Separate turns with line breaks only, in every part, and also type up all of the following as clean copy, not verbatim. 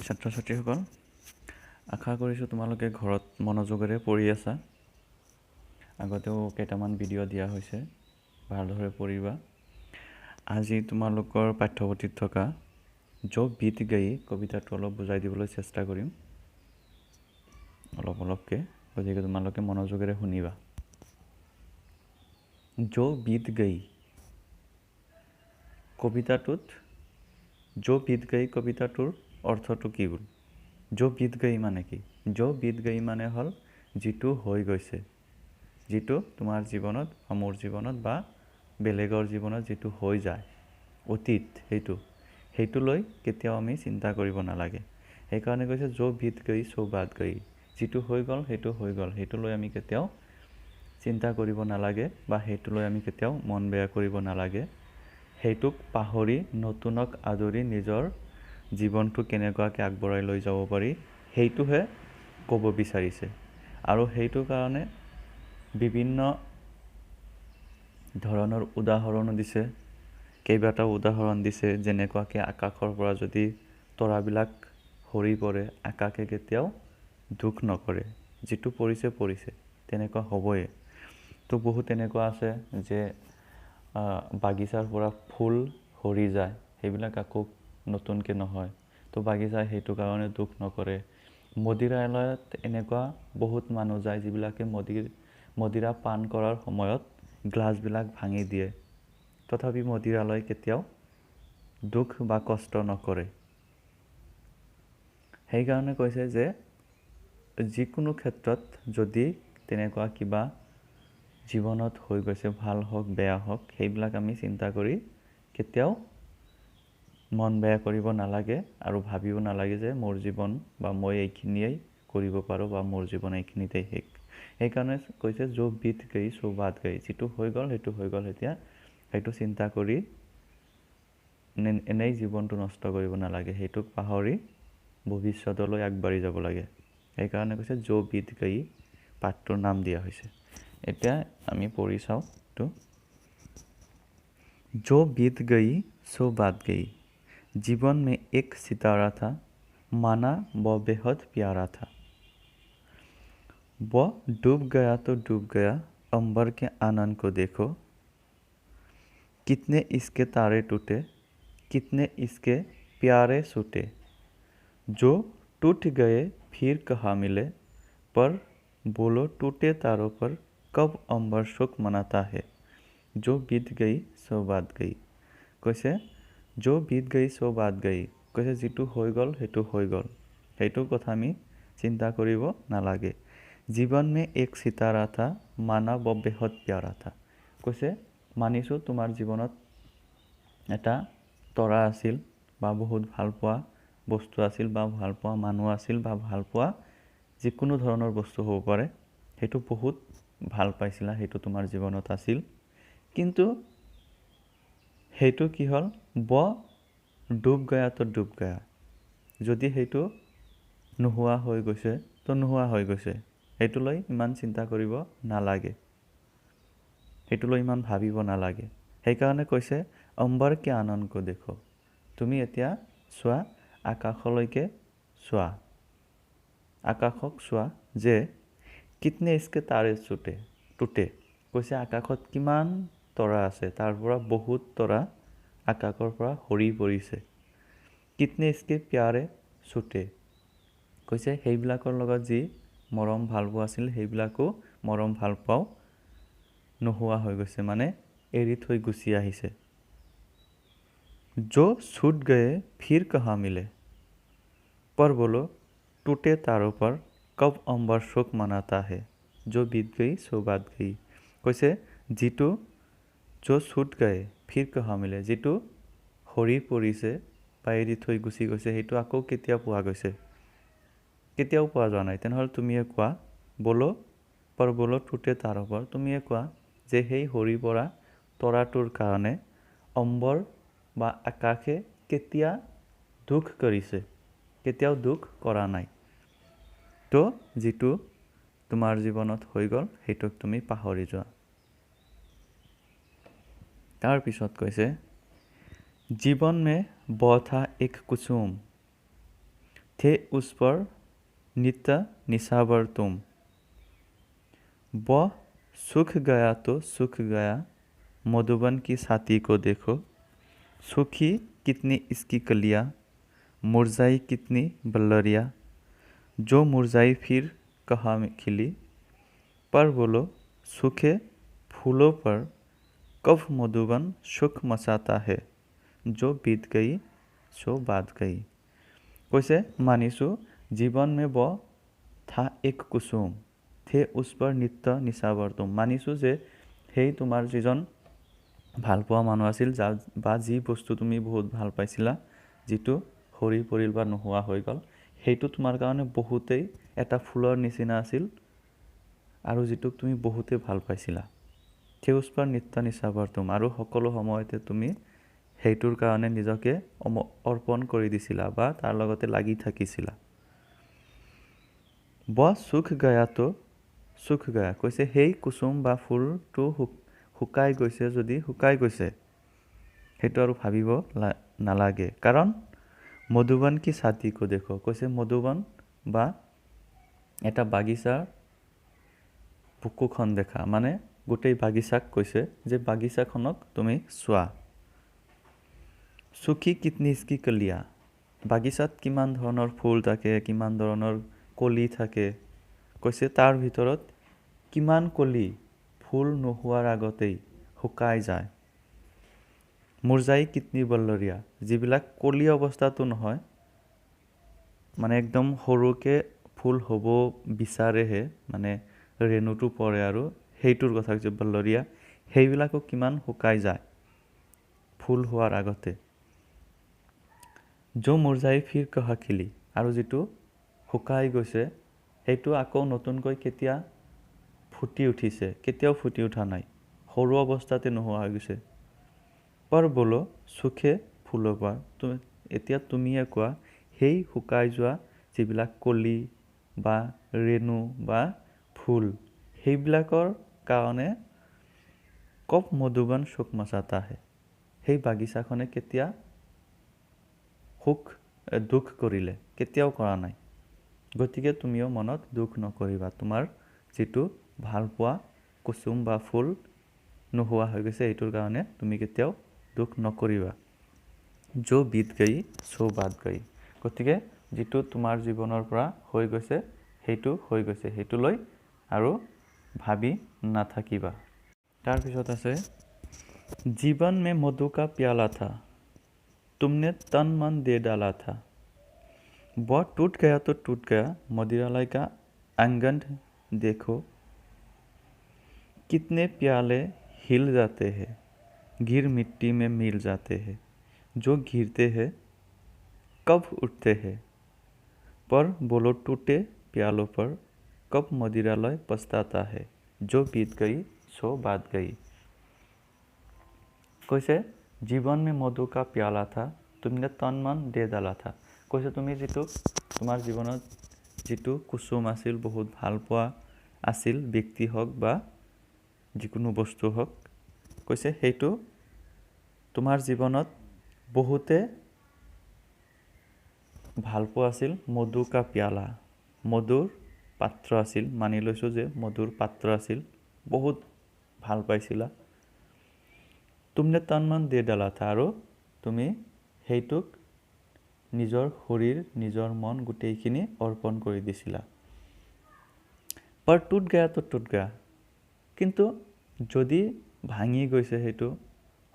ছাত্ৰ-ছাত্ৰীসকল, আশা কৰিছোঁ তোমালোকে ঘৰত মনোযোগেৰে পঢ়ি আছা। আগতেও কেইটামান ভিডিঅ' দিয়া হৈছে, ভালদৰে পঢ়িবা। আজি তোমালোকৰ পাঠ্যপুথিত থকা "জো গীত গাই" কবিতাটো অলপ বুজাই দিবলৈ চেষ্টা কৰিম, অলপকৈ। গতিকে তোমালোকে মনোযোগেৰে শুনিবা। "জো গীত গাই" কবিতাটোত "জো গীত গাই" কবিতাটোৰ অৰ্থটো কি হ'ল? "জো গীত গাই" মানে কি? "জো গীত গাই" মানে হ'ল যিটো হৈ গৈছে, যিটো তোমাৰ জীৱনত বা মোৰ জীৱনত বা বেলেগৰ জীৱনত যিটো হৈ যায়, অতীত, সেইটোলৈ কেতিয়াও আমি চিন্তা কৰিব নালাগে। সেইকাৰণে কৈছে "জো গীত গাই সো বাত গাই", যিটো হৈ গ'ল সেইটো হৈ গ'ল, সেইটোলৈ আমি কেতিয়াও চিন্তা কৰিব নালাগে বা সেইটোলৈ আমি কেতিয়াও মন বেয়া কৰিব নালাগে। সেইটোক পাহৰি নতুনক আদৰি নিজৰ জীৱনটো কেনেকুৱাকৈ আগবঢ়াই লৈ যাব পাৰি, সেইটোহে ক'ব বিচাৰিছে। আৰু সেইটো কাৰণে বিভিন্ন ধৰণৰ উদাহৰণো দিছে, কেইবাটাও উদাহৰণ দিছে। যেনেকুৱাকৈ আকাশৰ পৰা যদি তৰাবিলাক সৰি পৰে, আকাশে কেতিয়াও দুখ নকৰে, যিটো পৰিছে তেনেকুৱা হ'বই। তো বহুত এনেকুৱা আছে যে বাগিচাৰ পৰা ফুল সৰি যায়, সেইবিলাক আকৌ নতুনকৈ নহয়। তো বাগিচাই সেইটো কাৰণে দুখ নকৰে। মদিৰালয়ত এনেকুৱা বহুত মানুহ যায় যিবিলাকে মদিৰা পান কৰাৰ সময়ত গ্লাছবিলাক ভাঙি দিয়ে, তথাপি মদিৰালয় কেতিয়াও দুখ বা কষ্ট নকৰে। সেইকাৰণে কৈছে যে যিকোনো ক্ষেত্ৰত যদি তেনেকুৱা কিবা জীৱনত হৈ গৈছে, ভাল হওক বেয়া হওক, সেইবিলাক আমি চিন্তা কৰি কেতিয়াও মন বেয়া কৰিব নালাগে আৰু ভাবিব নালাগে যে মোৰ জীৱন বা মই এইখিনিয়েই কৰিব পাৰোঁ বা মোৰ জীৱন এইখিনিতেই শেষ। সেইকাৰণে কৈছে "জো গীত গাই সো বাত গাই", যিটো হৈ গ'ল সেইটো হৈ গ'ল। এতিয়া সেইটো চিন্তা কৰি এনেই জীৱনটো নষ্ট কৰিব নালাগে, সেইটোক পাহৰি ভৱিষ্যতলৈ আগবাঢ়ি যাব লাগে। সেইকাৰণে কৈছে "জো গীত গাই", পাঠটোৰ নাম দিয়া হৈছে। এতিয়া আমি পঢ়ি চাওঁ এইটো। "जो बीत गई सो बात गई, जीवन में एक सितारा था, माना वो बेहद प्यारा था। वो डूब गया तो डूब गया, अंबर के आनंद को देखो। कितने इसके तारे टूटे, कितने इसके प्यारे सूटे। जो टूट गए फिर कहाँ मिले, पर बोलो टूटे तारों पर कब अंबर शोक मनाता है। जो बीत गई सो बात गई", কৈছে "জো গীত গাই সো বাত গাই", কৈছে যিটো হৈ গ'ল সেইটো হৈ গ'ল, সেইটোৰ কথা আমি চিন্তা কৰিব নালাগে। জীৱন মে এক সিতাৰা থা, মানা ব বেহদ প্যাৰা থা, কৈছে মানিছোঁ তোমাৰ জীৱনত এটা তৰা আছিল বা বহুত ভাল পোৱা বস্তু আছিল বা ভাল পোৱা মানুহ আছিল বা ভাল পোৱা যিকোনো ধৰণৰ বস্তু হ'ব পাৰে, সেইটো বহুত ভাল পাইছিলা, সেইটো তোমাৰ জীৱনত আছিল। কিন্তু সেইটো কি হ'ল, ব ডুব গয়া তো ডুব গয়া, যদি সেইটো নোহোৱা হৈ গৈছে তো নোহোৱা হৈ গৈছে, সেইটোলৈ ইমান চিন্তা কৰিব নালাগে, সেইটোলৈ ইমান ভাবিব নালাগে। সেইকাৰণে কৈছে অম্বৰ কে আনন্দ কো দেখো, তুমি এতিয়া চোৱা, আকাশলৈকে চোৱা, আকাশক চোৱা যে কিতনে ইসকে তাৰে টুটে, কৈছে আকাশত কিমান তৰা আছে, তাৰ পৰা বহুত তৰা আকাশৰ পৰা সৰি পৰিছে। কিতনে ইসকে প্যাৰে ছুটে, কৈছে সেইবিলাকৰ লগত যি মৰম ভাল পোৱা আছিল, সেইবিলাকো মৰম ভাল পাওঁ নোহোৱা হৈ গৈছে, মানে এৰি থৈ গুচি আহিছে। जो छूट गए फिर कहाँ मिले, पर बोलो टूटे तारों पर कब अंबर शोक मनाता है। जो बीत गई सो बात गई, কৈছে যিটো जो छूट गए फिर कहाँ मिले, যিটো সৰি পৰিছে বা এৰি থৈ গুচি গৈছে, সেইটো আকৌ কেতিয়া পোৱা গৈছে, কেতিয়াও পোৱা যোৱা নাই। তেনেহ'লে তুমিয়ে কোৱা, বলো টুটে তাৰোঁ পৰ, তুমিয়ে কোৱা যে সেই সৰি পৰা তৰাটোৰ কাৰণে অম্বৰ বা আকাশে কেতিয়া দুখ কৰিছে, কেতিয়াও দুখ কৰা নাই। তো যিটো তোমাৰ জীৱনত হৈ গ'ল সেইটোক তুমি পাহৰি যোৱা। তাৰপিছত কৈছে জীৱন মে वो था एक कुसुम, थे उस पर नित्य निशावर तुम। वह सूख गया तो सूख गया, मधुबन की छाती को देखो। सूखी कितनी इसकी कलियां, मुरझाई कितनी बल्लरियां। जो मुरझाई फिर कहाँ खिली, पर बोलो सूखे फूलों पर कब मधुबन सुख मचाता है। जो बीत गई सो बात गई। কৈছে मानिसु जीवन में वो था एक कुसुम, थे उस पर नित्य निशावर तुम। मानिसु যে সেই তোমাৰ যিজন ভালপোৱা মানুহ আছিল বা যি বস্তু তুমি বহুত ভাল পাইছিলা, যিটো সৰি পৰিল বা নোহোৱা হৈ গ'ল, সেইটো তোমাৰ কাৰণে বহুতেই এটা ফুলৰ নিচিনা আছিল আৰু যিটোক তুমি বহুতেই ভাল পাইছিলা। थे उस पर नित्य निशावर तुम। আৰু সকলো সময়তে তুমি সেইটোৰ কাৰণে নিজকে অৰ্পণ কৰি দিছিলা বা তাৰ লগতে লাগি থাকিছিলা। वह सूख गया तो सूख गया। কৈছে সেই কুসুম বা ফুলটো শুকাই গৈছে যদি শুকাই গৈছে, সেইটো আৰু ভাবিব নালাগে। কাৰণ মধুবন কি ছাতি কো দেখো। কৈছে মধুবন বা এটা বাগিচাৰ বুকুখন দেখা, মানে গোটেই বাগিচাক কৈছে যে বাগিচাখনক তুমি চোৱা। সুখী কিতনি ইসকি কলিয়া। বাগিচাত কিমান ধৰণৰ ফুল থাকে, কিমান ধৰণৰ কলি থাকে। কৈছে তাৰ ভিতৰত কিমান কলি ফুল নোহোৱাৰ আগতেই শুকাই যায়। মুৰঝাই কিতনি বল্লৰিয়া। যিবিলাক কলি অৱস্থাটো নহয়, মানে একদম সৰুকে ফুল হ'ব বিচাৰেহে, মানে ৰেণুটো পৰে আৰু সেইটোৰ কথা কৈছে বল্লৰিয়া, সেইবিলাকো কিমান শুকাই যায় ফুল হোৱাৰ আগতে। जो मुरझाई फिर कहाँ खिली। আৰু যিটো শুকাই গৈছে সেইটো আকৌ নতুনকৈ কেতিয়া ফুটি উঠিছে, কেতিয়াও ফুটি উঠা নাই, সৰু অৱস্থাতে নোহোৱা হৈ গৈছে। पर बोलो সুখে ফুলৰ পৰা। এতিয়া তুমিয়ে কোৱা সেই শুকাই যোৱা যিবিলাক কলি বা ৰেণু বা ফুল, সেইবিলাকৰ কাৰণে কব মধুবন সুখ মচাতা হে। সেই বাগিচাখনে কেতিয়া দুখ কৰিলে, কেতিয়াও কৰা নাই। গতিকে তুমিও মনত দুখ নকৰিবা। তোমাৰ যিটো ভাল পোৱা কুসুম বা ফুল নোহোৱা হৈ গৈছে, এইটোৰ কাৰণে তুমি কেতিয়াও দুখ নকৰিবা। जो बीत गई सो बात गई। গতিকে যিটো তোমাৰ জীৱনৰ পৰা হৈ গৈছে সেইটো হৈ গৈছে, সেইটো লৈ আৰু ভাবি নাথাকিবা। তাৰপিছত আছে जीवन में मधु का प्याला था, तुमने तन मन दे डाला था। वह टूट गया तो टूट गया, मदिरालय का आंगन देखो। कितने प्याले हिल जाते हैं, गिर मिट्टी में मिल जाते हैं। जो गिरते हैं कब उठते हैं, पर बोलो टूटे प्यालों पर कब मदिरालय पछताता है। जो बीत गई सो बात गई। কৈছে जीवन में मधु का प्याला था, तुमने तन मन दे डाला था। কৈছে তুমি যিটো তোমাৰ জীৱনত যিটো কুসুম আছিল, বহুত ভাল পোৱা আছিল, ব্যক্তি হওক বা যিকোনো বস্তু হওক, কৈছে সেইটো তোমাৰ জীৱনত বহুতে ভাল পোৱা আছিল। মধু কা প্যালা, মধুৰ পাত্ৰ আছিল। মানি লৈছোঁ যে মধুৰ পাত্ৰ আছিল, বহুত ভাল পাইছিলা। तुमने तन मन दे डाला था, আৰু তুমি সেইটোক নিজৰ শৰীৰ নিজৰ মন গোটেইখিনি অৰ্পণ কৰি দিছিলা। पर टूट गया तो टूट गया। কিন্তু যদি ভাঙি গৈছে সেইটো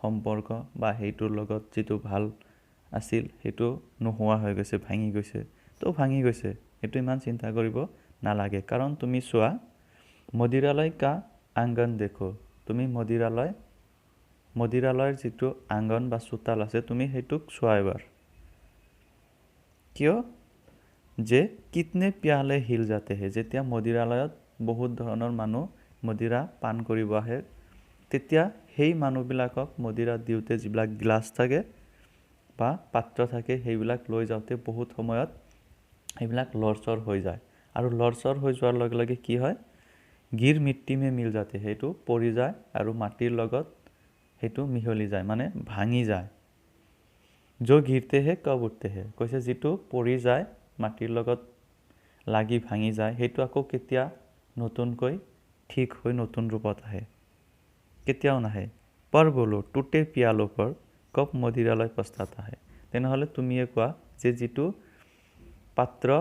সম্পৰ্ক বা সেইটোৰ লগত যিটো ভাল আছিল সেইটো নোহোৱা হৈ গৈছে, ভাঙি গৈছে, তো ভাঙি গৈছে, সেইটো ইমান চিন্তা কৰিব নালাগে। কাৰণ তুমি চোৱা মদিৰালয় কা আংগন দেখো। তুমি মদিৰালয়ৰ যিটো আংগন বা চোতাল আছে, তুমি সেইটোক চোৱা এবাৰ। কিয় যে কিতনে প্যালে হিল যাতে হে। যেতিয়া মদিৰালয়ত বহুত ধৰণৰ মানুহ মদিৰা পান কৰিব আহে, তেতিয়া সেই মানুহবিলাকক মদিৰা দিওঁতে যিবিলাক গ্লাছ থাকে বা পাত্ৰ থাকে, সেইবিলাক লৈ যাওঁতে বহুত সময়ত সেইবিলাক লৰচৰ হৈ যায়। আৰু লৰচৰ হৈ যোৱাৰ লগে লগে কি হয়, গিৰ মিট্টি মে মিল যাতে, সেইটো পৰি যায় আৰু মাটিৰ লগত সেইটো মিহলি যায়, মানে ভাঙি যায়। जो गिरते हैं कब उठते हैं। কৈছে যিটো পৰি যায় মাটিৰ লগত লাগি ভাঙি যায় সেইটো আকৌ কেতিয়া নতুনকৈ ঠিক হৈ নতুন ৰূপত আহে কেতিয়াও নাহে पर बोलो टूटे पियालो पर कप मदिरालय पस्ताता है তেনেহ'লে তুমিয়ে কোৱা যে যিটো পাত্ৰ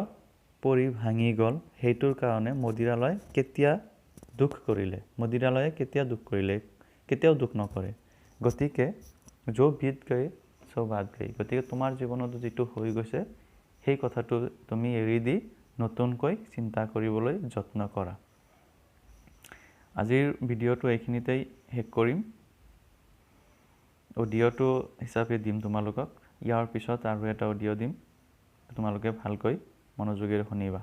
পৰি ভাঙি গ'ল সেইটোৰ কাৰণে মদিৰালয় কেতিয়া দুখ কৰিলে মদিৰালয়ে কেতিয়া দুখ কৰিলে কেতিয়াও দুখ নকৰে গতিকে जो बीत गए सो बात गई গতিকে তোমাৰ জীৱনত যেটো হৈ গৈছে সেই কথাটো তুমি এৰি দি নতুনকৈ চিন্তা কৰিবলৈ যত্ন কৰা আজিৰ ভিডিঅ'টো এইখিনিতেই শেষ কৰিম অডিঅ'টো হিচাপে দিম তোমালোকক ইয়াৰ পিছত আৰু এটা অডিঅ' দিম তোমালোকে ভালকৈ মনোযোগেৰে শুনিবা